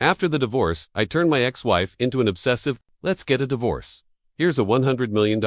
After the divorce, I turned my ex-wife into an obsessive, let's get a divorce. Here's a $100 million.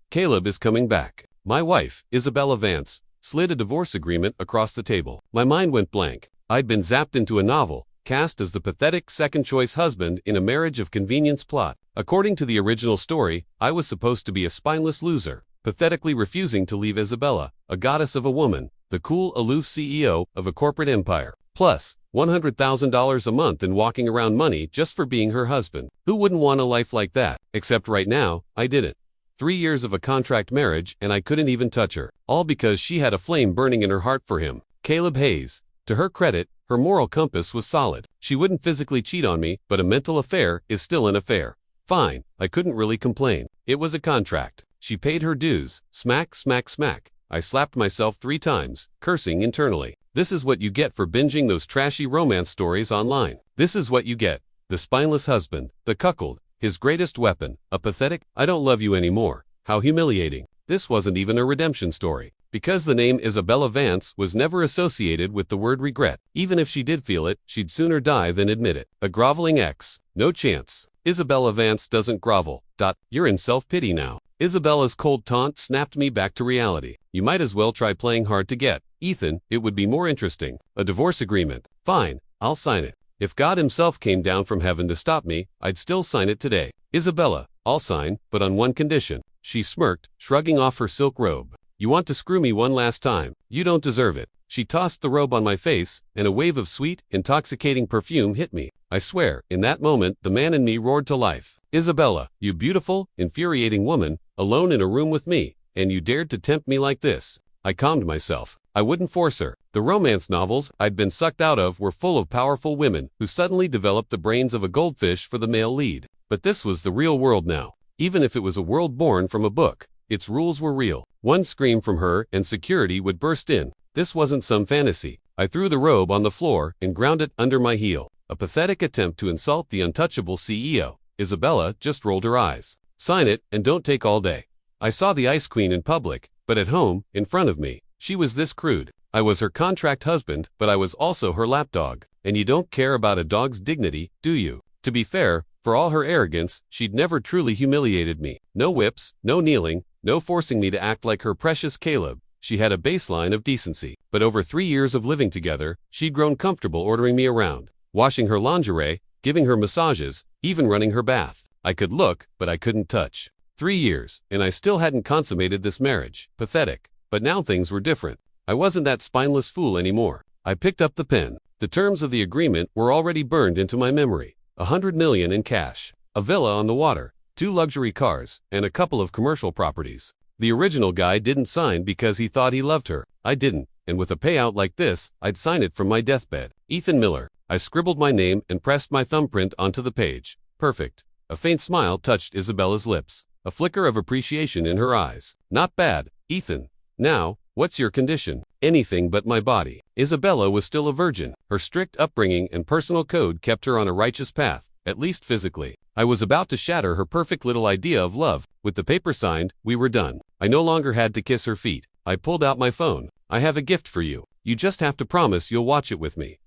Caleb is coming back. My wife, Isabella Vance, slid a divorce agreement across the table. My mind went blank. I'd been zapped into a novel, cast as the pathetic second-choice husband in a marriage of convenience plot. According to the original story, I was supposed to be a spineless loser, pathetically refusing to leave Isabella, a goddess of a woman, the cool, aloof CEO of a corporate empire. Plus, $100,000 a month in walking around money just for being her husband. Who wouldn't want a life like that? Except right now, I didn't. 3 years of a contract marriage and I couldn't even touch her. All because she had a flame burning in her heart for him. Caleb Hayes. To her credit, her moral compass was solid. She wouldn't physically cheat on me, but a mental affair is still an affair. Fine, I couldn't really complain. It was a contract. She paid her dues. Smack, smack, smack. I slapped myself 3 times, cursing internally. This is what you get for binging those trashy romance stories online. This is what you get. The spineless husband, the cuckold, his greatest weapon, a pathetic, I don't love you anymore. How humiliating. This wasn't even a redemption story. Because the name Isabella Vance was never associated with the word regret. Even if she did feel it, she'd sooner die than admit it. A groveling ex. No chance. Isabella Vance doesn't grovel. You're in self-pity now. Isabella's cold taunt snapped me back to reality. You might as well try playing hard to get. Ethan, it would be more interesting. A divorce agreement. Fine, I'll sign it. If God himself came down from heaven to stop me, I'd still sign it today. Isabella, I'll sign, but on one condition. She smirked, shrugging off her silk robe. You want to screw me one last time? You don't deserve it. She tossed the robe on my face, and a wave of sweet, intoxicating perfume hit me. I swear, in that moment, the man in me roared to life. Isabella, you beautiful, infuriating woman, alone in a room with me, and you dared to tempt me like this. I calmed myself. I wouldn't force her. The romance novels I'd been sucked out of were full of powerful women who suddenly developed the brains of a goldfish for the male lead. But this was the real world now. Even if it was a world born from a book, its rules were real. One scream from her and security would burst in. This wasn't some fantasy. I threw the robe on the floor and ground it under my heel. A pathetic attempt to insult the untouchable CEO. Isabella just rolled her eyes. Sign it and don't take all day. I saw the Ice Queen in public, but at home, in front of me, she was this crude. I was her contract husband, but I was also her lapdog. And you don't care about a dog's dignity, do you? To be fair, for all her arrogance, she'd never truly humiliated me. No whips, no kneeling, no forcing me to act like her precious Caleb. She had a baseline of decency. But over 3 years of living together, she'd grown comfortable ordering me around, washing her lingerie, giving her massages, even running her bath. I could look, but I couldn't touch. 3 years, and I still hadn't consummated this marriage. Pathetic. But now things were different. I wasn't that spineless fool anymore. I picked up the pen. The terms of the agreement were already burned into my memory. $100 million in cash, a villa on the water, 2 luxury cars, and a couple of commercial properties. The original guy didn't sign because he thought he loved her. I didn't, and with a payout like this, I'd sign it from my deathbed. Ethan Miller. I scribbled my name and pressed my thumbprint onto the page. Perfect. A faint smile touched Isabella's lips. A flicker of appreciation in her eyes. Not bad, Ethan. Now, what's your condition? Anything but my body. Isabella was still a virgin. Her strict upbringing and personal code kept her on a righteous path, at least physically. I was about to shatter her perfect little idea of love. With the paper signed, we were done. I no longer had to kiss her feet. I pulled out my phone. I have a gift for you. You just have to promise you'll watch it with me.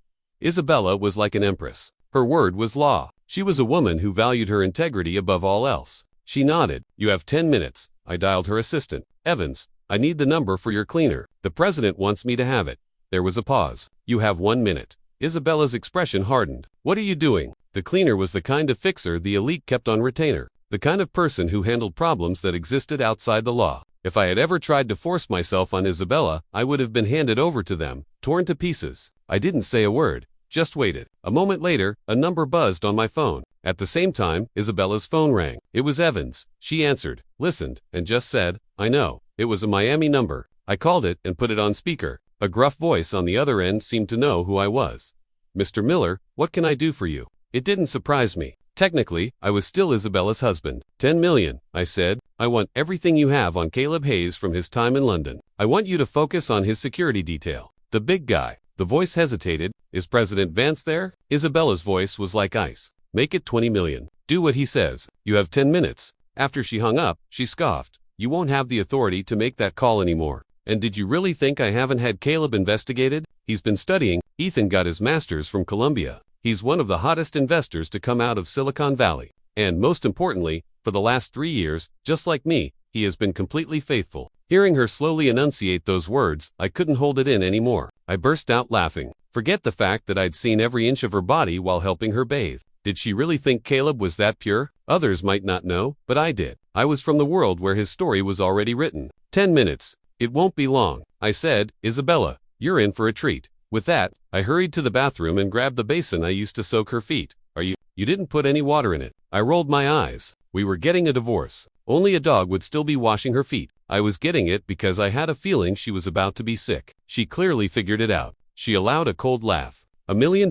Isabella was like an empress. Her word was law. She was a woman who valued her integrity above all else. She nodded. You have 10 minutes. I dialed her assistant. Evans, I need the number for your cleaner. The president wants me to have it. There was a pause. You have 1 minute. Isabella's expression hardened. What are you doing? The cleaner was the kind of fixer the elite kept on retainer. The kind of person who handled problems that existed outside the law. If I had ever tried to force myself on Isabella, I would have been handed over to them, torn to pieces. I didn't say a word, just waited. A moment later, a number buzzed on my phone. At the same time, Isabella's phone rang. It was Evans. She answered, listened, and just said, I know. It was a Miami number. I called it and put it on speaker. A gruff voice on the other end seemed to know who I was. Mr. Miller, what can I do for you? It didn't surprise me. Technically, I was still Isabella's husband. 10 million, I said. I want everything you have on Caleb Hayes from his time in London. I want you to focus on his security detail. The big guy. The voice hesitated. Is President Vance there? Isabella's voice was like ice. Make it 20 million. Do what he says. You have 10 minutes. After she hung up, she scoffed. You won't have the authority to make that call anymore. And did you really think I haven't had Caleb investigated? He's been studying. Ethan got his master's from Columbia. He's one of the hottest investors to come out of Silicon Valley. And most importantly, for the last 3 years, just like me, he has been completely faithful. Hearing her slowly enunciate those words, I couldn't hold it in anymore. I burst out laughing. Forget the fact that I'd seen every inch of her body while helping her bathe. Did she really think Caleb was that pure? Others might not know, but I did. I was from the world where his story was already written. 10 minutes. It won't be long. I said, Isabella, you're in for a treat. With that, I hurried to the bathroom and grabbed the basin I used to soak her feet. You didn't put any water in it. I rolled my eyes. We were getting a divorce. Only a dog would still be washing her feet. I was getting it because I had a feeling she was about to be sick. She clearly figured it out. She allowed a cold laugh. $1 million.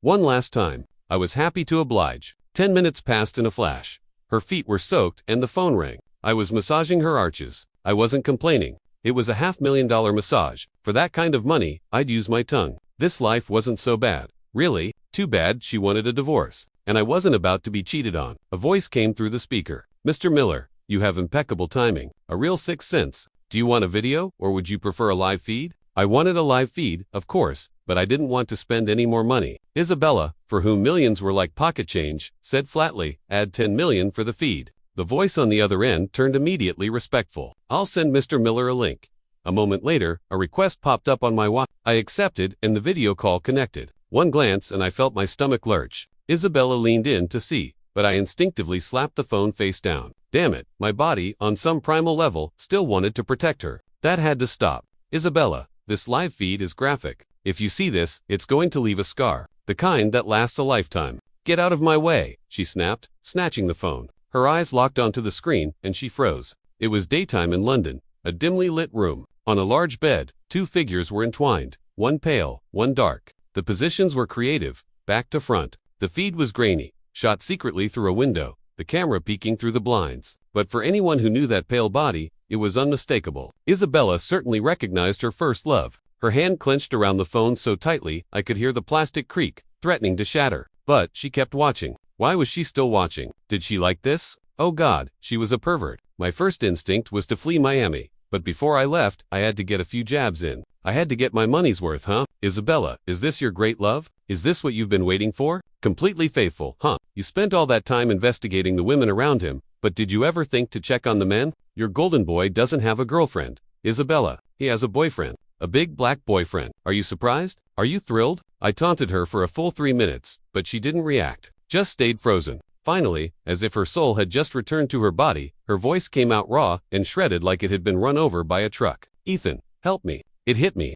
One last time. I was happy to oblige. 10 minutes passed in a flash. Her feet were soaked and the phone rang. I was massaging her arches. I wasn't complaining. It was a $500,000 massage. For that kind of money, I'd use my tongue. This life wasn't so bad. Really? Too bad she wanted a divorce. And I wasn't about to be cheated on. A voice came through the speaker. Mr. Miller, you have impeccable timing. A real sixth sense. Do you want a video, or would you prefer a live feed? I wanted a live feed, of course, but I didn't want to spend any more money. Isabella, for whom millions were like pocket change, said flatly, add 10 million for the feed. The voice on the other end turned immediately respectful. I'll send Mr. Miller a link. A moment later, a request popped up on my watch. I accepted, and the video call connected. One glance and I felt my stomach lurch. Isabella leaned in to see, but I instinctively slapped the phone face down. Damn it, my body, on some primal level, still wanted to protect her. That had to stop. Isabella, this live feed is graphic. If you see this, it's going to leave a scar. The kind that lasts a lifetime. Get out of my way, she snapped, snatching the phone. Her eyes locked onto the screen, and she froze. It was daytime in London, a dimly lit room. On a large bed, 2 figures were entwined, one pale, one dark. The positions were creative, back to front. The feed was grainy, shot secretly through a window, the camera peeking through the blinds. But for anyone who knew that pale body, it was unmistakable. Isabella certainly recognized her first love. Her hand clenched around the phone so tightly I could hear the plastic creak, threatening to shatter. But she kept watching. Why was she still watching? Did she like this? Oh God, she was a pervert. My first instinct was to flee Miami. But before I left, I had to get a few jabs in. I had to get my money's worth, huh? Isabella, is this your great love? Is this what you've been waiting for? Completely faithful, huh? You spent all that time investigating the women around him, but did you ever think to check on the men? Your golden boy doesn't have a girlfriend. Isabella, he has a boyfriend. A big black boyfriend. Are you surprised? Are you thrilled? I taunted her for a full 3 minutes, but she didn't react. Just stayed frozen. Finally, as if her soul had just returned to her body, her voice came out raw and shredded like it had been run over by a truck. Ethan, help me. It hit me.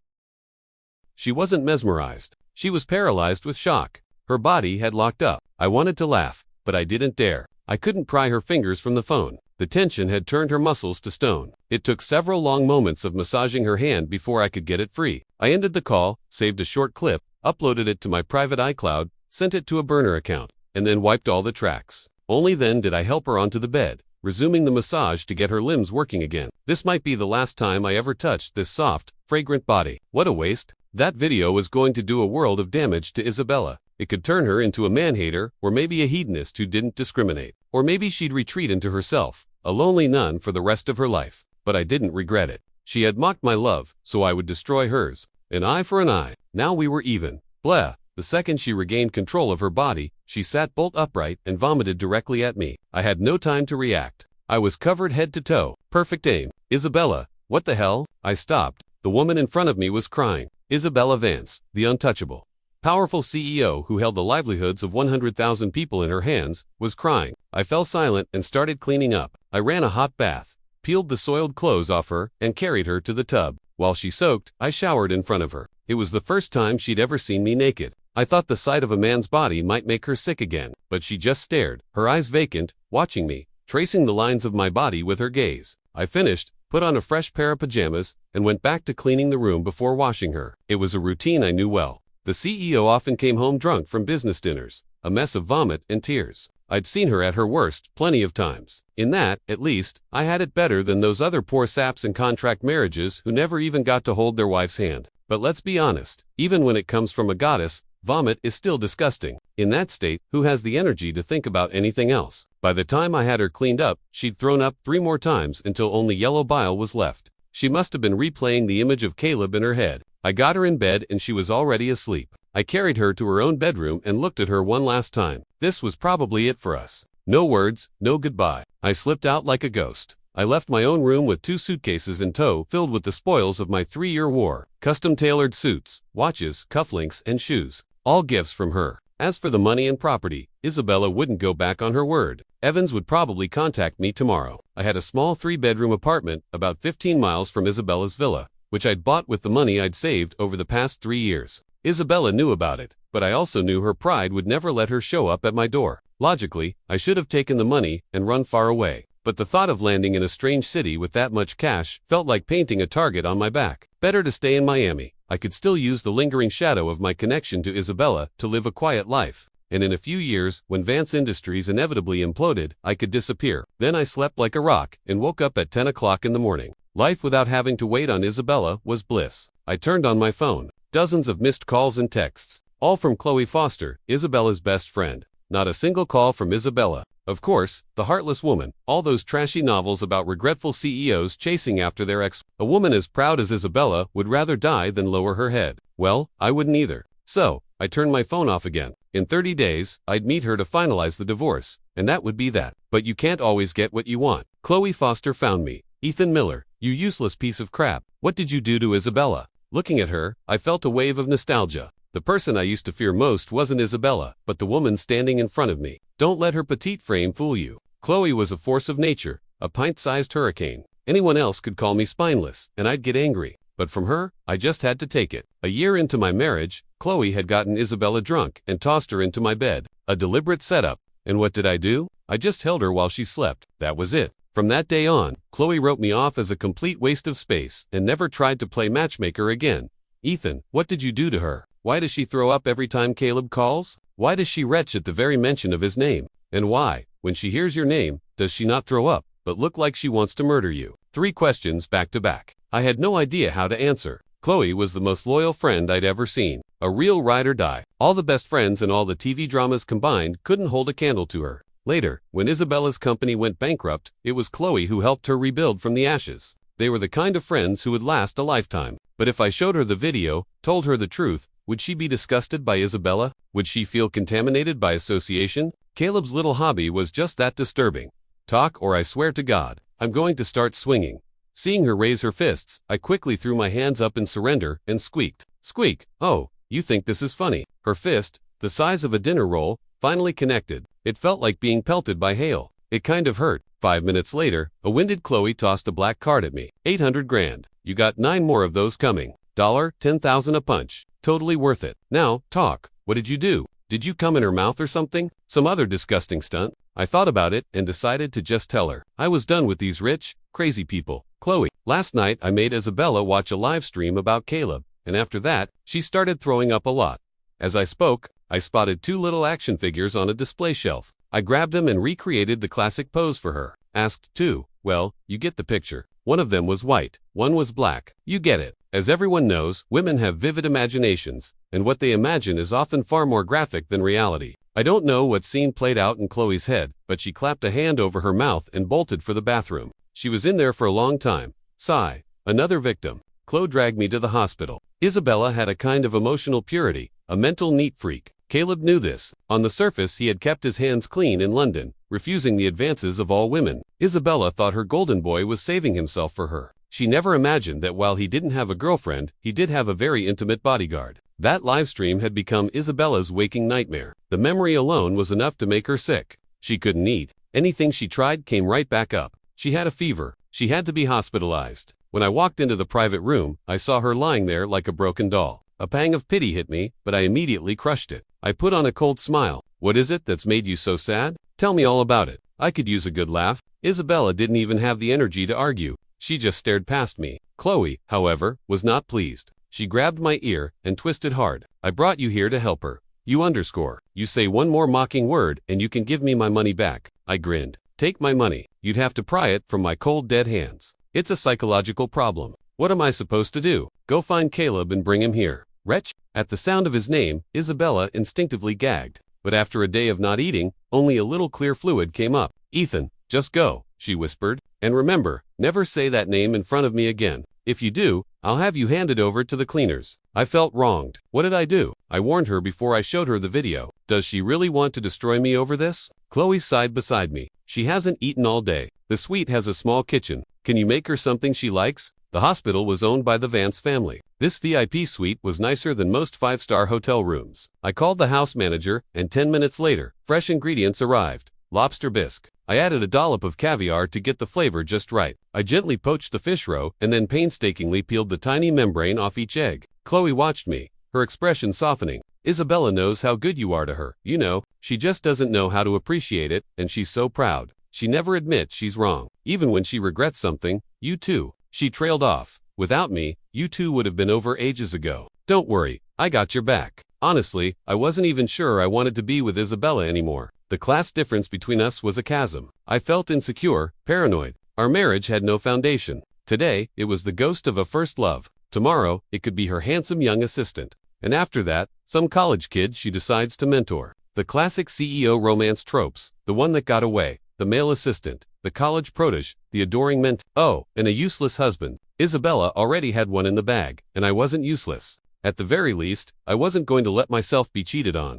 She wasn't mesmerized. She was paralyzed with shock. Her body had locked up. I wanted to laugh, but I didn't dare. I couldn't pry her fingers from the phone. The tension had turned her muscles to stone. It took several long moments of massaging her hand before I could get it free. I ended the call, saved a short clip, uploaded it to my private iCloud, sent it to a burner account, and then wiped all the tracks. Only then did I help her onto the bed, resuming the massage to get her limbs working again. This might be the last time I ever touched this soft, fragrant body. What a waste. That video was going to do a world of damage to Isabella. It could turn her into a man-hater, or maybe a hedonist who didn't discriminate. Or maybe she'd retreat into herself, a lonely nun for the rest of her life. But I didn't regret it. She had mocked my love, so I would destroy hers. An eye for an eye. Now we were even. Blah. The second she regained control of her body, she sat bolt upright and vomited directly at me. I had no time to react. I was covered head to toe. Perfect aim. Isabella, what the hell? I stopped. The woman in front of me was crying. Isabella Vance, the untouchable, powerful CEO who held the livelihoods of 100,000 people in her hands, was crying. I fell silent and started cleaning up. I ran a hot bath, peeled the soiled clothes off her, and carried her to the tub. While she soaked, I showered in front of her. It was the first time she'd ever seen me naked. I thought the sight of a man's body might make her sick again, but she just stared, her eyes vacant, watching me, tracing the lines of my body with her gaze. I finished, put on a fresh pair of pajamas, and went back to cleaning the room before washing her. It was a routine I knew well. The CEO often came home drunk from business dinners, a mess of vomit and tears. I'd seen her at her worst plenty of times. In that, at least, I had it better than those other poor saps in contract marriages who never even got to hold their wife's hand. But let's be honest, even when it comes from a goddess, vomit is still disgusting. In that state, who has the energy to think about anything else? By the time I had her cleaned up, she'd thrown up 3 more times until only yellow bile was left. She must have been replaying the image of Caleb in her head. I got her in bed and she was already asleep. I carried her to her own bedroom and looked at her one last time. This was probably it for us. No words, no goodbye. I slipped out like a ghost. I left my own room with 2 suitcases in tow filled with the spoils of my 3-year war. Custom-tailored suits, watches, cufflinks, and shoes. All gifts from her. As for the money and property, Isabella wouldn't go back on her word. Evans would probably contact me tomorrow. I had a small 3-bedroom apartment about 15 miles from Isabella's villa, which I'd bought with the money I'd saved over the past 3 years. Isabella knew about it, but I also knew her pride would never let her show up at my door. Logically, I should have taken the money and run far away. But the thought of landing in a strange city with that much cash felt like painting a target on my back. Better to stay in Miami. I could still use the lingering shadow of my connection to Isabella to live a quiet life. And in a few years, when Vance Industries inevitably imploded, I could disappear. Then I slept like a rock and woke up at 10 o'clock in the morning. Life without having to wait on Isabella was bliss. I turned on my phone. Dozens of missed calls and texts. All from Chloe Foster, Isabella's best friend. Not a single call from Isabella. Of course, the heartless woman. All those trashy novels about regretful CEOs chasing after their ex. A woman as proud as Isabella would rather die than lower her head. Well, I wouldn't either. So, I turned my phone off again. In 30 days, I'd meet her to finalize the divorce, and that would be that. But you can't always get what you want. Chloe Foster found me. Ethan Miller, you useless piece of crap. What did you do to Isabella? Looking at her, I felt a wave of nostalgia. The person I used to fear most wasn't Isabella, but the woman standing in front of me. Don't let her petite frame fool you. Chloe was a force of nature, a pint-sized hurricane. Anyone else could call me spineless, and I'd get angry. But from her, I just had to take it. A year into my marriage, Chloe had gotten Isabella drunk and tossed her into my bed. A deliberate setup. And what did I do? I just held her while she slept. That was it. From that day on, Chloe wrote me off as a complete waste of space and never tried to play matchmaker again. Ethan, what did you do to her? Why does she throw up every time Caleb calls? Why does she retch at the very mention of his name? And why, when she hears your name, does she not throw up, but look like she wants to murder you? 3 questions back to back. I had no idea how to answer. Chloe was the most loyal friend I'd ever seen. A real ride or die. All the best friends and all the TV dramas combined couldn't hold a candle to her. Later, when Isabella's company went bankrupt, it was Chloe who helped her rebuild from the ashes. They were the kind of friends who would last a lifetime. But if I showed her the video, told her the truth, would she be disgusted by Isabella? Would she feel contaminated by association? Caleb's little hobby was just that disturbing. Talk or I swear to God, I'm going to start swinging. Seeing her raise her fists, I quickly threw my hands up in surrender and squeaked. Squeak. Oh, you think this is funny. Her fist, the size of a dinner roll, finally connected. It felt like being pelted by hail. It kind of hurt. 5 minutes later, a winded Chloe tossed a black card at me. 800 grand. You got 9 more of those coming. $10,000 a punch. Totally worth it. Now, talk. What did you do? Did you come in her mouth or something? Some other disgusting stunt? I thought about it and decided to just tell her. I was done with these rich, crazy people. Chloe, last night I made Isabella watch a live stream about Caleb, and after that, she started throwing up a lot. As I spoke, I spotted 2 little action figures on a display shelf. I grabbed them and recreated the classic pose for her. Asked 2. Well, you get the picture. One of them was white, one was black. You get it. As everyone knows, women have vivid imaginations, and what they imagine is often far more graphic than reality. I don't know what scene played out in Chloe's head, but she clapped a hand over her mouth and bolted for the bathroom. She was in there for a long time. Sigh. Another victim. Chloe dragged me to the hospital. Isabella had a kind of emotional purity, a mental neat freak. Caleb knew this. On the surface, he had kept his hands clean in London, refusing the advances of all women. Isabella thought her golden boy was saving himself for her. She never imagined that while he didn't have a girlfriend, he did have a very intimate bodyguard. That livestream had become Isabella's waking nightmare. The memory alone was enough to make her sick. She couldn't eat. Anything she tried came right back up. She had a fever. She had to be hospitalized. When I walked into the private room, I saw her lying there like a broken doll. A pang of pity hit me, but I immediately crushed it. I put on a cold smile. What is it that's made you so sad? Tell me all about it. I could use a good laugh. Isabella didn't even have the energy to argue. She just stared past me. Chloe, however, was not pleased. She grabbed my ear and twisted hard. I brought you here to help her. You say one more mocking word and you can give me my money back. I grinned. Take my money. You'd have to pry it from my cold dead hands. It's a psychological problem. What am I supposed to do? Go find Caleb and bring him here. Wretch. At the sound of his name, Isabella instinctively gagged. But after a day of not eating, only a little clear fluid came up. Ethan, just go, she whispered. And remember, never say that name in front of me again. If you do, I'll have you handed over to the cleaners. I felt wronged. What did I do? I warned her before I showed her the video. Does she really want to destroy me over this? Chloe sighed beside me. She hasn't eaten all day. The suite has a small kitchen. Can you make her something she likes? The hospital was owned by the Vance family. This VIP suite was nicer than most five-star hotel rooms. I called the house manager, and 10 minutes later, fresh ingredients arrived. Lobster bisque. I added a dollop of caviar to get the flavor just right. I gently poached the fish roe and then painstakingly peeled the tiny membrane off each egg. Chloe watched me, her expression softening. Isabella knows how good you are to her. You know, she just doesn't know how to appreciate it, and she's so proud. She never admits she's wrong. Even when she regrets something, you too. She trailed off. Without me, you two would have been over ages ago. Don't worry, I got your back. Honestly, I wasn't even sure I wanted to be with Isabella anymore. The class difference between us was a chasm. I felt insecure, paranoid. Our marriage had no foundation. Today, it was the ghost of a first love. Tomorrow, it could be her handsome young assistant. And after that, some college kid she decides to mentor. The classic CEO romance tropes, the one that got away, the male assistant, the college protege, the adoring oh, and a useless husband. Isabella already had one in the bag, and I wasn't useless. At the very least, I wasn't going to let myself be cheated on.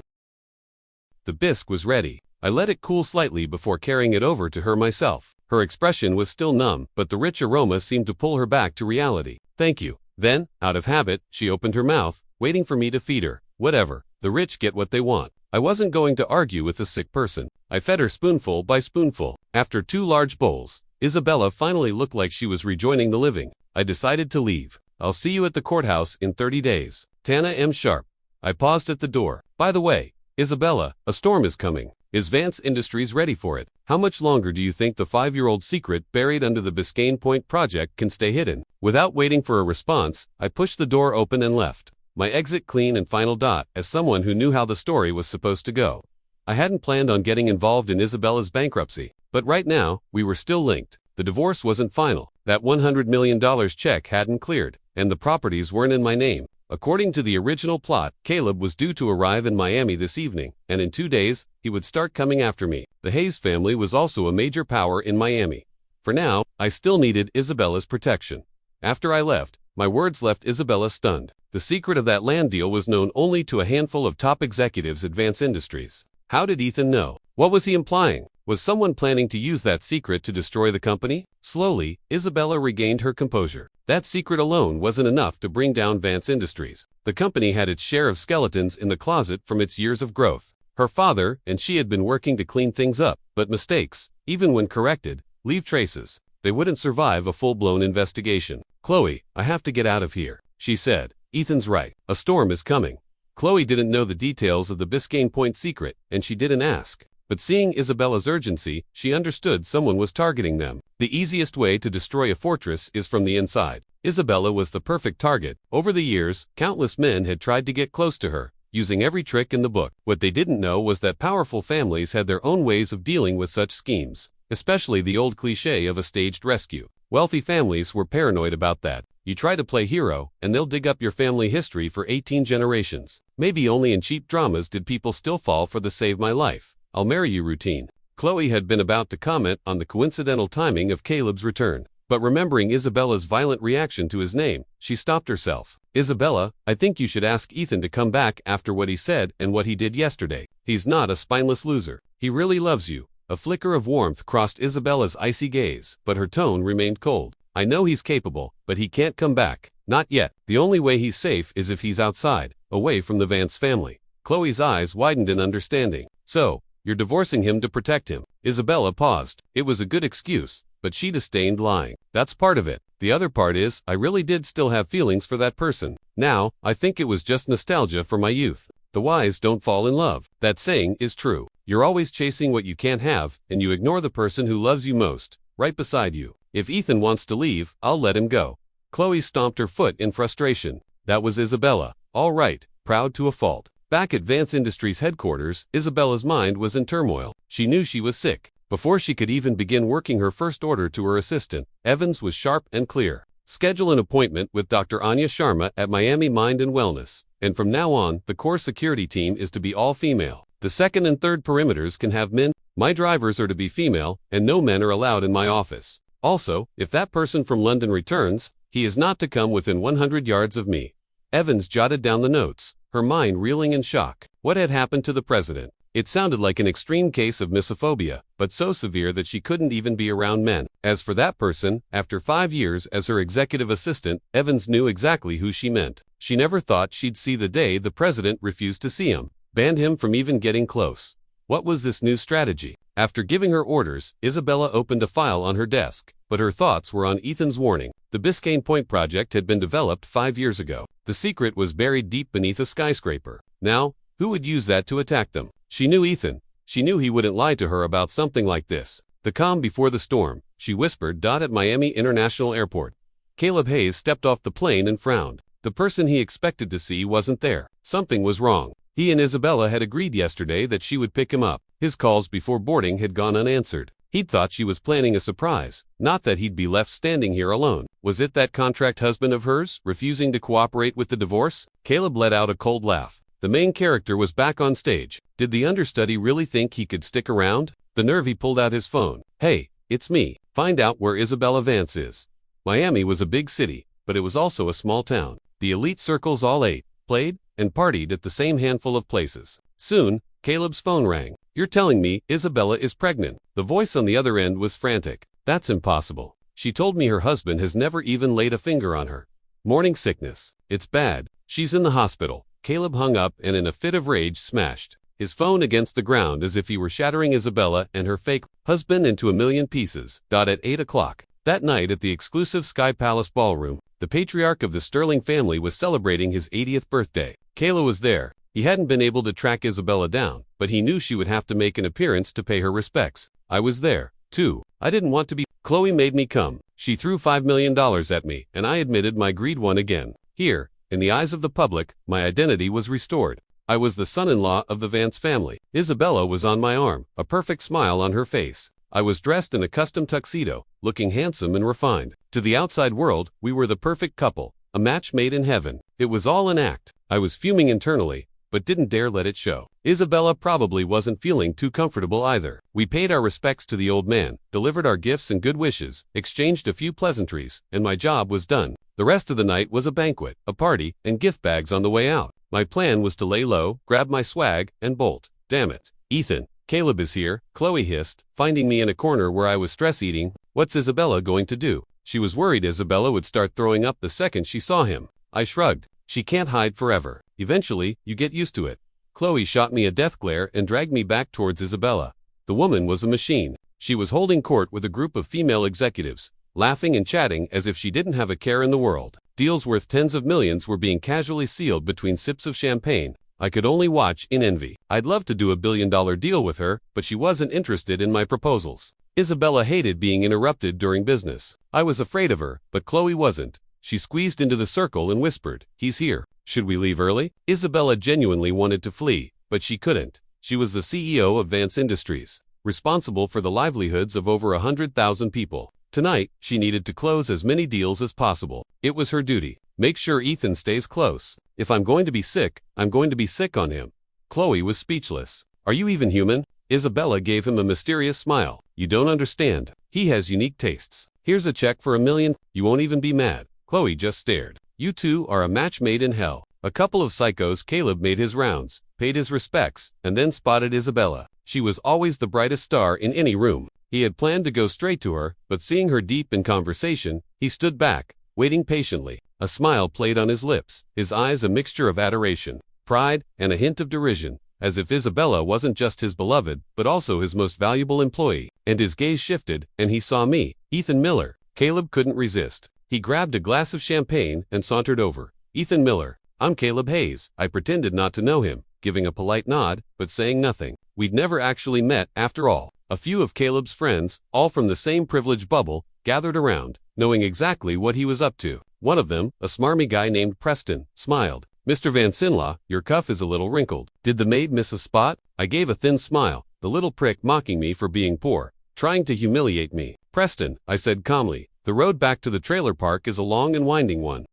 The bisque was ready. I let it cool slightly before carrying it over to her myself. Her expression was still numb, but the rich aroma seemed to pull her back to reality. Thank you. Then, out of habit, she opened her mouth, waiting for me to feed her. Whatever. The rich get what they want. I wasn't going to argue with a sick person. I fed her spoonful by spoonful. After 2 large bowls, Isabella finally looked like she was rejoining the living. I decided to leave. I'll see you at the courthouse in 30 days. Tana M. Sharp. I paused at the door. By the way, Isabella, a storm is coming. Is Vance Industries ready for it? How much longer do you think the 5-year-old secret buried under the Biscayne Point project can stay hidden? Without waiting for a response, I pushed the door open and left. My exit clean and final dot, as someone who knew how the story was supposed to go. I hadn't planned on getting involved in Isabella's bankruptcy, but right now, we were still linked. The divorce wasn't final. That $100 million check hadn't cleared, and the properties weren't in my name. According to the original plot, Caleb was due to arrive in Miami this evening, and in 2 days, he would start coming after me. The Hayes family was also a major power in Miami. For now, I still needed Isabella's protection. After I left, my words left Isabella stunned. The secret of that land deal was known only to a handful of top executives at Vance Industries. How did Ethan know? What was he implying? Was someone planning to use that secret to destroy the company? Slowly, Isabella regained her composure. That secret alone wasn't enough to bring down Vance Industries. The company had its share of skeletons in the closet from its years of growth. Her father and she had been working to clean things up, but mistakes, even when corrected, leave traces. They wouldn't survive a full-blown investigation. Chloe, I have to get out of here, she said. Ethan's right. A storm is coming. Chloe didn't know the details of the Biscayne Point secret, and she didn't ask. But seeing Isabella's urgency, she understood someone was targeting them. The easiest way to destroy a fortress is from the inside. Isabella was the perfect target. Over the years, countless men had tried to get close to her, using every trick in the book. What they didn't know was that powerful families had their own ways of dealing with such schemes, especially the old cliché of a staged rescue. Wealthy families were paranoid about that. You try to play hero, and they'll dig up your family history for 18 generations. Maybe only in cheap dramas did people still fall for the save my life, I'll marry you routine. Chloe had been about to comment on the coincidental timing of Caleb's return, but remembering Isabella's violent reaction to his name, she stopped herself. Isabella, I think you should ask Ethan to come back after what he said and what he did yesterday. He's not a spineless loser. He really loves you. A flicker of warmth crossed Isabella's icy gaze, but her tone remained cold. I know he's capable, but he can't come back. Not yet. The only way he's safe is if he's outside, away from the Vance family. Chloe's eyes widened in understanding. So, you're divorcing him to protect him. Isabella paused. It was a good excuse, but she disdained lying. That's part of it. The other part is, I really did still have feelings for that person. Now, I think it was just nostalgia for my youth. The wise don't fall in love. That saying is true. You're always chasing what you can't have, and you ignore the person who loves you most, right beside you. If Ethan wants to leave, I'll let him go. Chloe stomped her foot in frustration. That was Isabella. All right, proud to a fault. Back at Vance Industries headquarters, Isabella's mind was in turmoil. She knew she was sick. Before she could even begin working her first order to her assistant, Evans was sharp and clear. Schedule an appointment with Dr. Anya Sharma at Miami Mind and Wellness. And from now on, the core security team is to be all female. The second and third perimeters can have men. My drivers are to be female, and no men are allowed in my office. Also, if that person from London returns, He is not to come within 100 yards of me. Evans jotted down the notes, her mind reeling in shock. What had happened to the president? It sounded like an extreme case of misophobia, but so severe that she couldn't even be around men. As for that person, after 5 years as her executive assistant, Evans knew exactly who she meant. She never thought she'd see the day the president refused to see him, banned him from even getting close. What was this new strategy? After giving her orders, Isabella opened a file on her desk, but her thoughts were on Ethan's warning. The Biscayne Point project had been developed 5 years ago. The secret was buried deep beneath a skyscraper. Now, who would use that to attack them? She knew Ethan. She knew he wouldn't lie to her about something like this. The calm before the storm, she whispered. At Miami International Airport, Caleb Hayes stepped off the plane and frowned. The person he expected to see wasn't there. Something was wrong. He and Isabella had agreed yesterday that she would pick him up. His calls before boarding had gone unanswered. He'd thought she was planning a surprise, not that he'd be left standing here alone. Was it that contract husband of hers, refusing to cooperate with the divorce? Caleb let out a cold laugh. The main character was back on stage. Did the understudy really think he could stick around? The nerve. He pulled out his phone. Hey, it's me. Find out where Isabella Vance is. Miami was a big city, but it was also a small town. The elite circles all ate, played, and partied at the same handful of places. Soon, Caleb's phone rang. You're telling me Isabella is pregnant? The voice on the other end was frantic. That's impossible. She told me her husband has never even laid a finger on her. Morning sickness. It's bad. She's in the hospital. Caleb hung up and in a fit of rage smashed his phone against the ground as if he were shattering Isabella and her fake husband into a million pieces. At 8 o'clock that night at the exclusive Sky Palace Ballroom, the patriarch of the Sterling family was celebrating his 80th birthday. Kayla was there. He hadn't been able to track Isabella down, but he knew she would have to make an appearance to pay her respects. I was there, too. I didn't want to be. Chloe made me come. She threw $5 million at me, and I admitted my greed won again. Here, in the eyes of the public, my identity was restored. I was the son-in-law of the Vance family. Isabella was on my arm, a perfect smile on her face. I was dressed in a custom tuxedo, looking handsome and refined. To the outside world, we were the perfect couple, a match made in heaven. It was all an act. I was fuming internally, but didn't dare let it show. Isabella probably wasn't feeling too comfortable either. We paid our respects to the old man, delivered our gifts and good wishes, exchanged a few pleasantries, and my job was done. The rest of the night was a banquet, a party, and gift bags on the way out. My plan was to lay low, grab my swag, and bolt. Damn it. Ethan, Caleb is here, Chloe hissed, finding me in a corner where I was stress-eating. What's Isabella going to do? She was worried Isabella would start throwing up the second she saw him. I shrugged. She can't hide forever. Eventually, you get used to it. Chloe shot me a death glare and dragged me back towards Isabella. The woman was a machine. She was holding court with a group of female executives, laughing and chatting as if she didn't have a care in the world. Deals worth tens of millions were being casually sealed between sips of champagne. I could only watch in envy. I'd love to do a billion-dollar deal with her, but she wasn't interested in my proposals. Isabella hated being interrupted during business. I was afraid of her, but Chloe wasn't. She squeezed into the circle and whispered, "He's here. Should we leave early?" Isabella genuinely wanted to flee, but she couldn't. She was the CEO of Vance Industries, responsible for the livelihoods of over 100,000 people. Tonight, she needed to close as many deals as possible. It was her duty. Make sure Ethan stays close. If I'm going to be sick, I'm going to be sick on him. Chloe was speechless. Are you even human? Isabella gave him a mysterious smile. You don't understand. He has unique tastes. Here's a check for $1 million. You won't even be mad. Chloe just stared. You two are a match made in hell. A couple of psychos. Caleb made his rounds, paid his respects, and then spotted Isabella. She was always the brightest star in any room. He had planned to go straight to her, but seeing her deep in conversation, he stood back, waiting patiently. A smile played on his lips, his eyes a mixture of adoration, pride, and a hint of derision, as if Isabella wasn't just his beloved, but also his most valuable employee. And his gaze shifted, and he saw me, Ethan Miller. Caleb couldn't resist. He grabbed a glass of champagne and sauntered over. Ethan Miller. I'm Caleb Hayes. I pretended not to know him, giving a polite nod, but saying nothing. We'd never actually met, after all. A few of Caleb's friends, all from the same privileged bubble, gathered around, knowing exactly what he was up to. One of them, a smarmy guy named Preston, smiled. Mr. Van Sinla, your cuff is a little wrinkled. Did the maid miss a spot? I gave a thin smile, the little prick mocking me for being poor, trying to humiliate me. Preston, I said calmly, the road back to the trailer park is a long and winding one.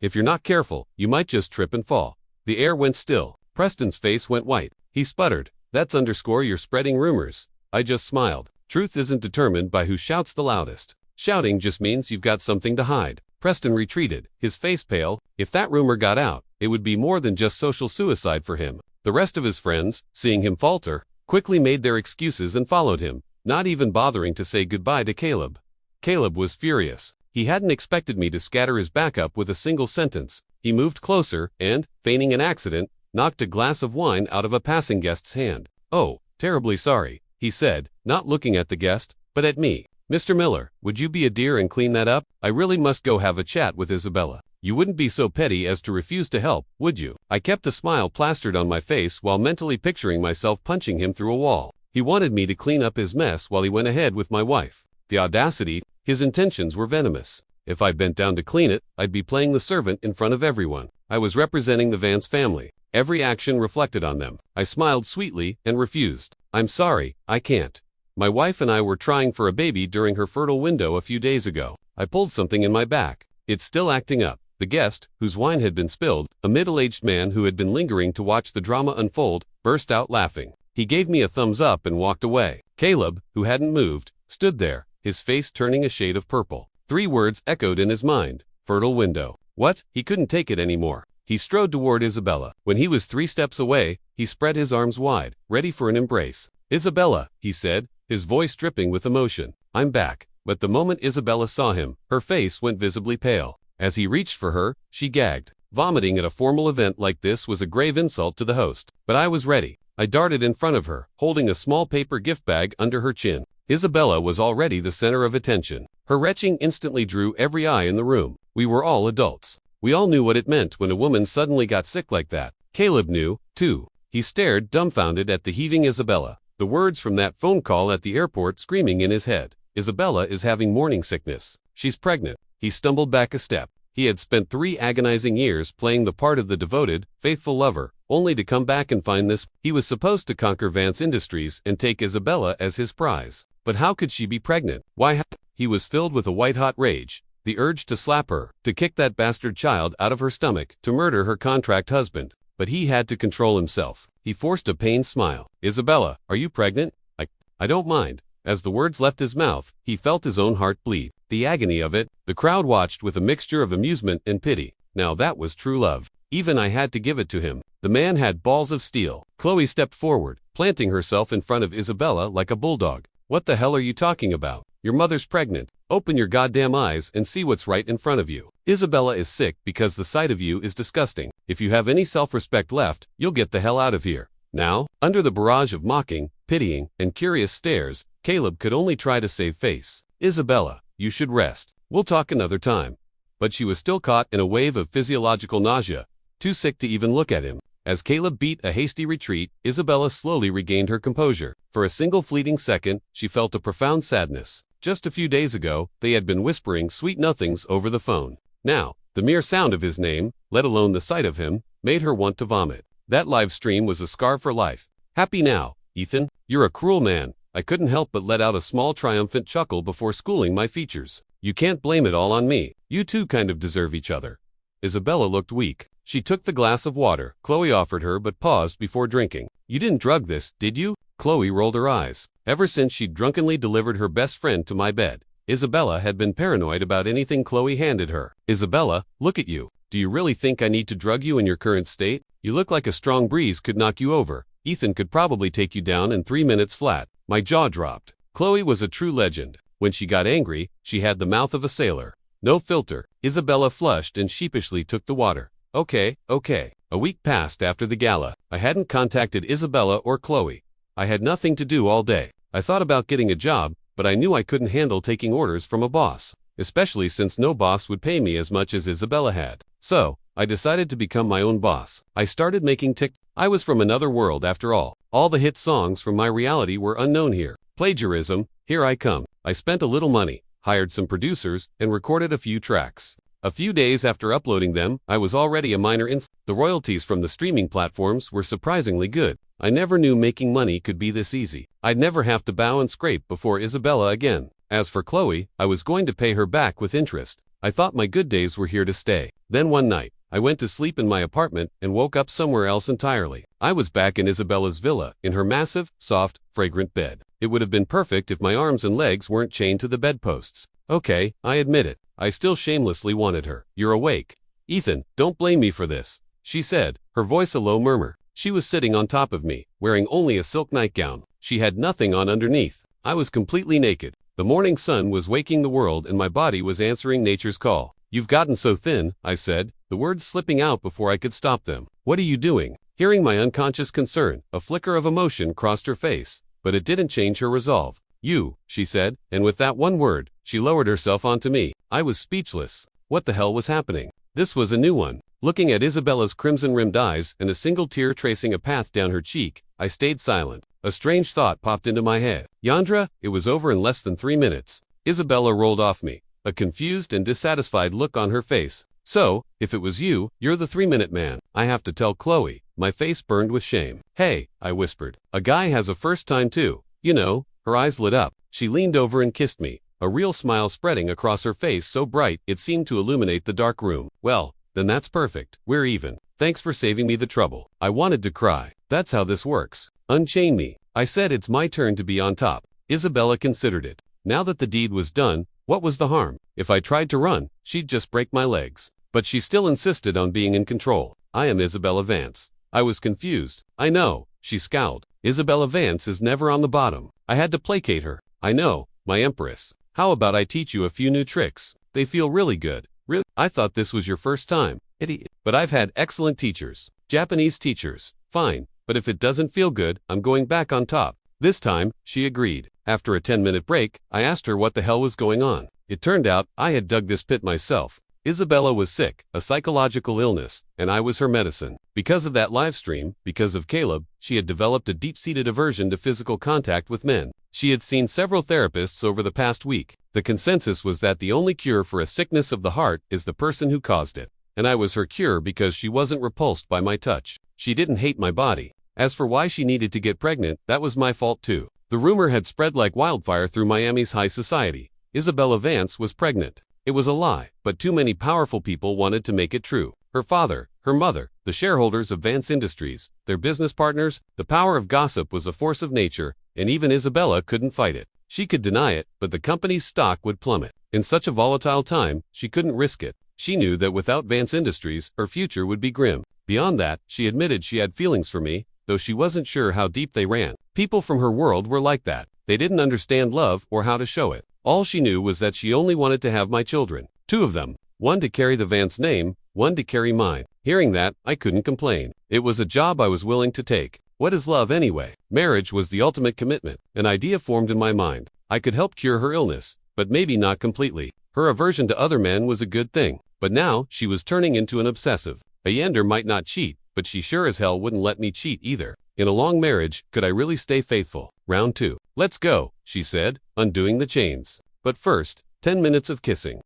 If you're not careful, you might just trip and fall. The air went still. Preston's face went white. He sputtered. That's underscore you're spreading rumors. I just smiled. Truth isn't determined by who shouts the loudest. Shouting just means you've got something to hide. Preston retreated, his face pale. If that rumor got out, it would be more than just social suicide for him. The rest of his friends, seeing him falter, quickly made their excuses and followed him, not even bothering to say goodbye to Caleb. Caleb was furious. He hadn't expected me to scatter his backup with a single sentence. He moved closer and, feigning an accident, knocked a glass of wine out of a passing guest's hand. "Oh, terribly sorry," he said, not looking at the guest, but at me. "Mr. Miller, would you be a dear and clean that up? I really must go have a chat with Isabella. You wouldn't be so petty as to refuse to help, would you?" I kept a smile plastered on my face while mentally picturing myself punching him through a wall. He wanted me to clean up his mess while he went ahead with my wife. The audacity, his intentions were venomous. If I bent down to clean it, I'd be playing the servant in front of everyone. I was representing the Vance family. Every action reflected on them. I smiled sweetly and refused. "I'm sorry, I can't. My wife and I were trying for a baby during her fertile window a few days ago. I pulled something in my back. It's still acting up." The guest, whose wine had been spilled, a middle-aged man who had been lingering to watch the drama unfold, burst out laughing. He gave me a thumbs up and walked away. Caleb, who hadn't moved, stood there, his face turning a shade of purple. 3 words echoed in his mind: fertile window. What? He couldn't take it anymore. He strode toward Isabella. When he was 3 steps away, he spread his arms wide, ready for an embrace. "Isabella," he said, his voice dripping with emotion. "I'm back." But the moment Isabella saw him, her face went visibly pale. As he reached for her, she gagged. Vomiting at a formal event like this was a grave insult to the host. But I was ready. I darted in front of her, holding a small paper gift bag under her chin. Isabella was already the center of attention. Her retching instantly drew every eye in the room. We were all adults. We all knew what it meant when a woman suddenly got sick like that. Caleb knew, too. He stared dumbfounded at the heaving Isabella. The words from that phone call at the airport screaming in his head. Isabella is having morning sickness. She's pregnant. He stumbled back a step. He had spent 3 agonizing years playing the part of the devoted, faithful lover, only to come back and find this. He was supposed to conquer Vance Industries and take Isabella as his prize. But how could she be pregnant? Why? He was filled with a white-hot rage. The urge to slap her, to kick that bastard child out of her stomach, to murder her contract husband. But he had to control himself. He forced a pained smile. "Isabella, are you pregnant?" I don't mind." As the words left his mouth, he felt his own heart bleed. The agony of it. The crowd watched with a mixture of amusement and pity. Now that was true love. Even I had to give it to him. The man had balls of steel. Chloe stepped forward, planting herself in front of Isabella like a bulldog. "What the hell are you talking about? Your mother's pregnant. Open your goddamn eyes and see what's right in front of you. Isabella is sick because the sight of you is disgusting. If you have any self-respect left, you'll get the hell out of here." Now, under the barrage of mocking, pitying, and curious stares, Caleb could only try to save face. "Isabella, you should rest. We'll talk another time." But she was still caught in a wave of physiological nausea, too sick to even look at him. As Caleb beat a hasty retreat, Isabella slowly regained her composure. For a single fleeting second, she felt a profound sadness. Just a few days ago, they had been whispering sweet nothings over the phone. Now, the mere sound of his name, let alone the sight of him, made her want to vomit. That live stream was a scar for life. "Happy now, Ethan? You're a cruel man." I couldn't help but let out a small triumphant chuckle before schooling my features. "You can't blame it all on me. You two kind of deserve each other." Isabella looked weak. She took the glass of water Chloe offered her but paused before drinking. "You didn't drug this, did you?" Chloe rolled her eyes. Ever since she'd drunkenly delivered her best friend to my bed, Isabella had been paranoid about anything Chloe handed her. "Isabella, look at you. Do you really think I need to drug you in your current state? You look like a strong breeze could knock you over. Ethan could probably take you down in 3 minutes flat." My jaw dropped. Chloe was a true legend. When she got angry, she had the mouth of a sailor. No filter. Isabella flushed and sheepishly took the water. Okay. A week passed after the gala. I hadn't contacted Isabella or Chloe. I had nothing to do all day. I thought about getting a job, but I knew I couldn't handle taking orders from a boss, especially since no boss would pay me as much as Isabella had. So, I decided to become my own boss. I started making I was from another world after all. All the hit songs from my reality were unknown here. Plagiarism, here I come. I spent a little money, hired some producers, and recorded a few tracks. A few days after uploading them, I was already a minor The royalties from the streaming platforms were surprisingly good. I never knew making money could be this easy. I'd never have to bow and scrape before Isabella again. As for Chloe, I was going to pay her back with interest. I thought my good days were here to stay. Then one night, I went to sleep in my apartment and woke up somewhere else entirely. I was back in Isabella's villa, in her massive, soft, fragrant bed. It would have been perfect if my arms and legs weren't chained to the bedposts. Okay, I admit it. I still shamelessly wanted her. You're awake. Ethan, don't blame me for this, she said, her voice a low murmur. She was sitting on top of me, wearing only a silk nightgown. She had nothing on underneath. I was completely naked. The morning sun was waking the world and my body was answering nature's call. You've gotten so thin, I said, the words slipping out before I could stop them. What are you doing? Hearing my unconscious concern, a flicker of emotion crossed her face, but it didn't change her resolve. You, she said, and with that one word, she lowered herself onto me. I was speechless. What the hell was happening? This was a new one. Looking at Isabella's crimson-rimmed eyes and a single tear tracing a path down her cheek, I stayed silent. A strange thought popped into my head. Yandra, it was over in less than 3 minutes. Isabella rolled off me, a confused and dissatisfied look on her face. So, if it was you, you're the 3-minute man. I have to tell Chloe. My face burned with shame. Hey, I whispered. A guy has a first time too. You know. Her eyes lit up. She leaned over and kissed me, a real smile spreading across her face so bright it seemed to illuminate the dark room. Well, then that's perfect. We're even. Thanks for saving me the trouble. I wanted to cry. That's how this works. Unchain me. I said it's my turn to be on top. Isabella considered it. Now that the deed was done, what was the harm? If I tried to run, she'd just break my legs. But she still insisted on being in control. I am Isabella Vance. I was confused. I know, she scowled. Isabella Vance is never on the bottom. I had to placate her. I know, my empress. How about I teach you a few new tricks? They feel really good. Really? I thought this was your first time. Idiot. But I've had excellent teachers. Japanese teachers. Fine. But if it doesn't feel good, I'm going back on top. This time, she agreed. After a 10-minute break, I asked her what the hell was going on. It turned out, I had dug this pit myself. Isabella was sick, a psychological illness, and I was her medicine. Because of that live stream, because of Caleb, she had developed a deep-seated aversion to physical contact with men. She had seen several therapists over the past week. The consensus was that the only cure for a sickness of the heart is the person who caused it. And I was her cure because she wasn't repulsed by my touch. She didn't hate my body. As for why she needed to get pregnant, that was my fault too. The rumor had spread like wildfire through Miami's high society. Isabella Vance was pregnant. It was a lie, but too many powerful people wanted to make it true. Her father, her mother, the shareholders of Vance Industries, their business partners. The power of gossip was a force of nature, and even Isabella couldn't fight it. She could deny it, but the company's stock would plummet. In such a volatile time, she couldn't risk it. She knew that without Vance Industries, her future would be grim. Beyond that, she admitted she had feelings for me, though she wasn't sure how deep they ran. People from her world were like that. They didn't understand love or how to show it. All she knew was that she only wanted to have my children. 2 of them. One to carry the Vance name, one to carry mine. Hearing that, I couldn't complain. It was a job I was willing to take. What is love anyway? Marriage was the ultimate commitment. An idea formed in my mind. I could help cure her illness, but maybe not completely. Her aversion to other men was a good thing. But now, she was turning into an obsessive. A Yander might not cheat, but she sure as hell wouldn't let me cheat either. In a long marriage, could I really stay faithful? Round 2. Let's go, she said, undoing the chains. But first, 10 minutes of kissing.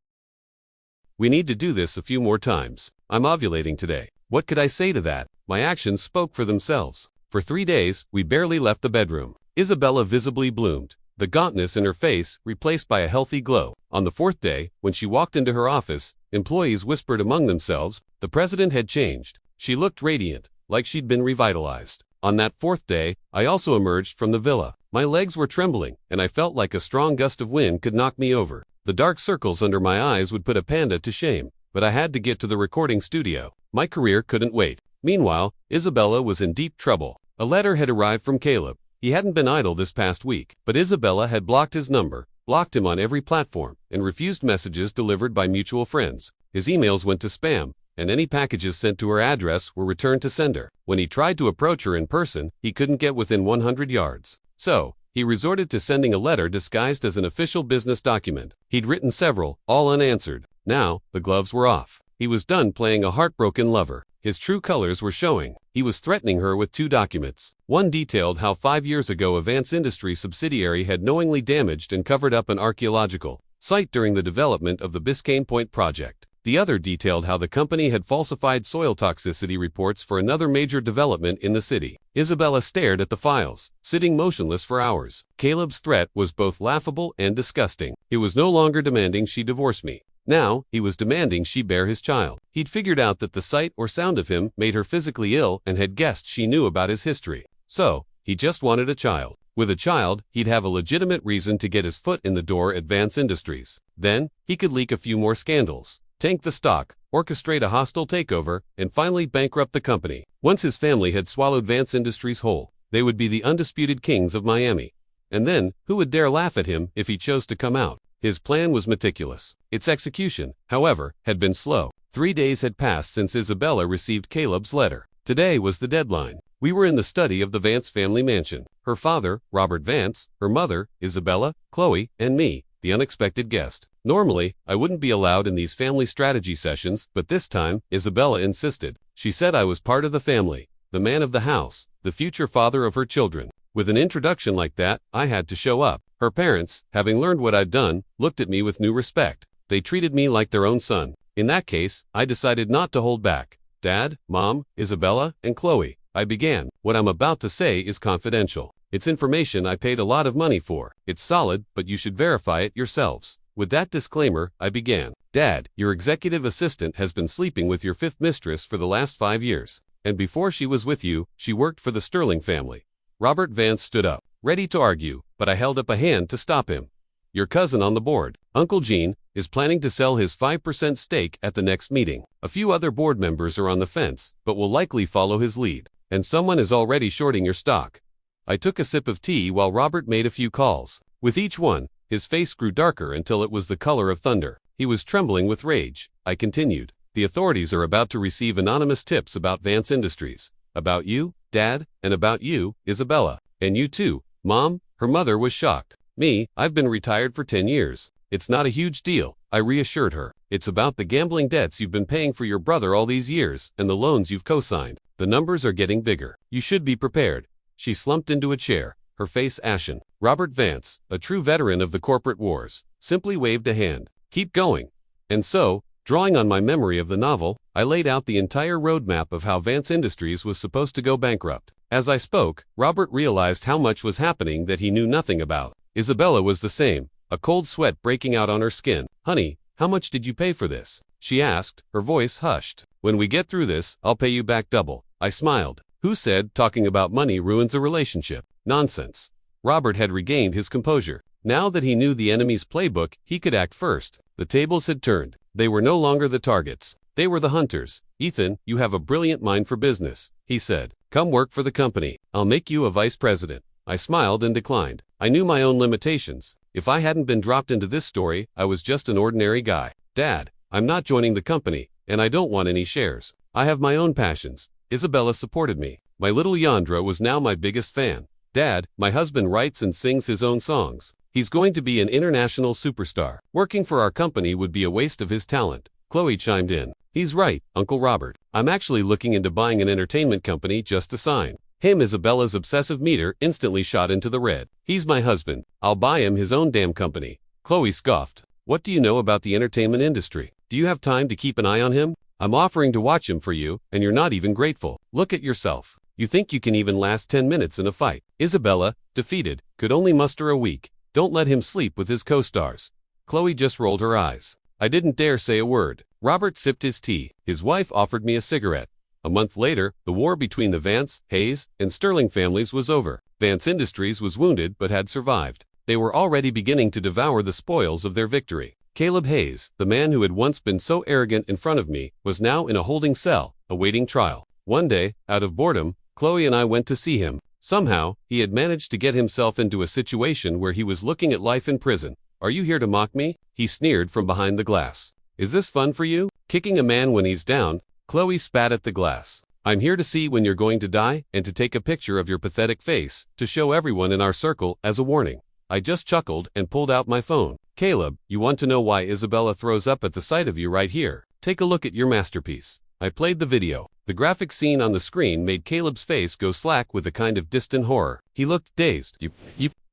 We need to do this a few more times. I'm ovulating today. What could I say to that? My actions spoke for themselves. For 3 days, we barely left the bedroom. Isabella visibly bloomed, the gauntness in her face replaced by a healthy glow. On the 4th day, when she walked into her office, employees whispered among themselves, the president had changed. She looked radiant, like she'd been revitalized. On that 4th day, I also emerged from the villa. My legs were trembling, and I felt like a strong gust of wind could knock me over. The dark circles under my eyes would put a panda to shame, but I had to get to the recording studio. My career couldn't wait. Meanwhile, Isabella was in deep trouble. A letter had arrived from Caleb. He hadn't been idle this past week, but Isabella had blocked his number, blocked him on every platform, and refused messages delivered by mutual friends. His emails went to spam, and any packages sent to her address were returned to sender. When he tried to approach her in person, he couldn't get within 100 yards. So, he resorted to sending a letter disguised as an official business document. He'd written several, all unanswered. Now, the gloves were off. He was done playing a heartbroken lover. His true colors were showing. He was threatening her with 2 documents. One detailed how 5 years ago a Vance Industries subsidiary had knowingly damaged and covered up an archaeological site during the development of the Biscayne Point project. The other detailed how the company had falsified soil toxicity reports for another major development in the city. Isabella stared at the files, sitting motionless for hours. Caleb's threat was both laughable and disgusting. He was no longer demanding she divorce me. Now, he was demanding she bear his child. He'd figured out that the sight or sound of him made her physically ill and had guessed she knew about his history. So, he just wanted a child. With a child, he'd have a legitimate reason to get his foot in the door at Vance Industries. Then, he could leak a few more scandals, tank the stock, orchestrate a hostile takeover, and finally bankrupt the company. Once his family had swallowed Vance Industries whole, they would be the undisputed kings of Miami. And then, who would dare laugh at him if he chose to come out? His plan was meticulous. Its execution, however, had been slow. 3 days had passed since Isabella received Caleb's letter. Today was the deadline. We were in the study of the Vance family mansion. Her father, Robert Vance, her mother, Isabella, Chloe, and me, the unexpected guest. Normally, I wouldn't be allowed in these family strategy sessions, but this time, Isabella insisted. She said I was part of the family, the man of the house, the future father of her children. With an introduction like that, I had to show up. Her parents, having learned what I'd done, looked at me with new respect. They treated me like their own son. In that case, I decided not to hold back. Dad, Mom, Isabella, and Chloe, I began. What I'm about to say is confidential. It's information I paid a lot of money for. It's solid, but you should verify it yourselves. With that disclaimer, I began. Dad, your executive assistant has been sleeping with your fifth mistress for the last 5 years. And before she was with you, she worked for the Sterling family. Robert Vance stood up, ready to argue, but I held up a hand to stop him. Your cousin on the board, Uncle Gene, is planning to sell his 5% stake at the next meeting. A few other board members are on the fence, but will likely follow his lead. And someone is already shorting your stock. I took a sip of tea while Robert made a few calls. With each one, his face grew darker until it was the color of thunder. He was trembling with rage. I continued. The authorities are about to receive anonymous tips about Vance Industries. About you, Dad, and about you, Isabella. And you too, Mom. Her mother was shocked. Me, I've been retired for 10 years. It's not a huge deal, I reassured her. It's about the gambling debts you've been paying for your brother all these years and the loans you've co-signed. The numbers are getting bigger. You should be prepared. She slumped into a chair, her face ashen. Robert Vance, a true veteran of the corporate wars, simply waved a hand. Keep going. And so, drawing on my memory of the novel, I laid out the entire roadmap of how Vance Industries was supposed to go bankrupt. As I spoke, Robert realized how much was happening that he knew nothing about. Isabella was the same, a cold sweat breaking out on her skin. Honey, how much did you pay for this? She asked, her voice hushed. When we get through this, I'll pay you back double. I smiled. Who said talking about money ruins a relationship? Nonsense. Robert had regained his composure. Now that he knew the enemy's playbook, he could act first. The tables had turned. They were no longer the targets. They were the hunters. Ethan, you have a brilliant mind for business, he said. Come work for the company. I'll make you a vice president. I smiled and declined. I knew my own limitations. If I hadn't been dropped into this story, I was just an ordinary guy. Dad, I'm not joining the company, and I don't want any shares. I have my own passions. Isabella supported me. My little Yandra was now my biggest fan. Dad, my husband writes and sings his own songs. He's going to be an international superstar. Working for our company would be a waste of his talent. Chloe chimed in. He's right, Uncle Robert. I'm actually looking into buying an entertainment company just to sign. Isabella's obsessive meter instantly shot into the red. He's my husband. I'll buy him his own damn company. Chloe scoffed. What do you know about the entertainment industry? Do you have time to keep an eye on him? I'm offering to watch him for you, and you're not even grateful. Look at yourself. You think you can even last 10 minutes in a fight. Isabella, defeated, could only muster a week. Don't let him sleep with his co-stars. Chloe just rolled her eyes. I didn't dare say a word. Robert sipped his tea. His wife offered me a cigarette. A month later, the war between the Vance, Hayes, and Sterling families was over. Vance Industries was wounded but had survived. They were already beginning to devour the spoils of their victory. Caleb Hayes, the man who had once been so arrogant in front of me, was now in a holding cell, awaiting trial. One day, out of boredom, Chloe and I went to see him. Somehow, he had managed to get himself into a situation where he was looking at life in prison. Are you here to mock me? He sneered from behind the glass. Is this fun for you? Kicking a man when he's down? Chloe spat at the glass. I'm here to see when you're going to die and to take a picture of your pathetic face to show everyone in our circle as a warning. I just chuckled and pulled out my phone. Caleb, you want to know why Isabella throws up at the sight of you right here? Take a look at your masterpiece. I played the video. The graphic scene on the screen made Caleb's face go slack with a kind of distant horror. He looked dazed.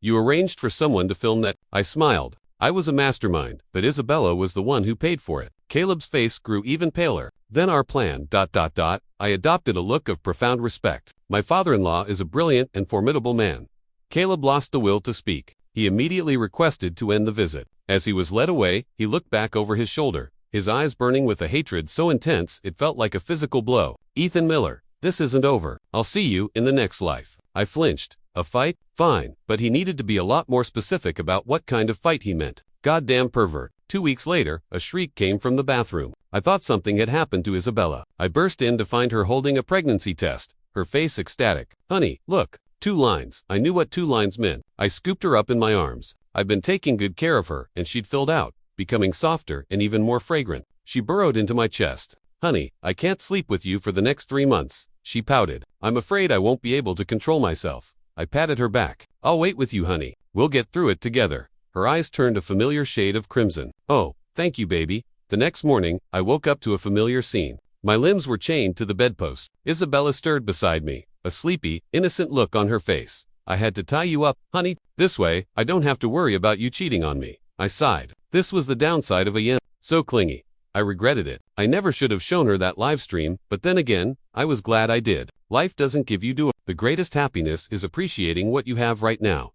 You arranged for someone to film that? I smiled. I was a mastermind, but Isabella was the one who paid for it. Caleb's face grew even paler. Then our plan, I adopted a look of profound respect. My father-in-law is a brilliant and formidable man. Caleb lost the will to speak. He immediately requested to end the visit. As he was led away, he looked back over his shoulder, his eyes burning with a hatred so intense it felt like a physical blow. Ethan Miller, this isn't over. I'll see you in the next life. I flinched. A fight? Fine, but he needed to be a lot more specific about what kind of fight he meant. Goddamn pervert. 2 weeks later, a shriek came from the bathroom. I thought something had happened to Isabella. I burst in to find her holding a pregnancy test, her face ecstatic. Honey, look. 2 lines. I knew what 2 lines meant. I scooped her up in my arms. I'd been taking good care of her, and she'd filled out, becoming softer and even more fragrant. She burrowed into my chest. Honey, I can't sleep with you for the next 3 months. She pouted. I'm afraid I won't be able to control myself. I patted her back. I'll wait with you, honey. We'll get through it together. Her eyes turned a familiar shade of crimson. Oh, thank you, baby. The next morning, I woke up to a familiar scene. My limbs were chained to the bedpost. Isabella stirred beside me, a sleepy, innocent look on her face. I had to tie you up, honey. This way, I don't have to worry about you cheating on me. I sighed. This was the downside of a yen. So clingy. I regretted it. I never should have shown her that live stream, but then again, I was glad I did. Life doesn't give you the greatest happiness is appreciating what you have right now.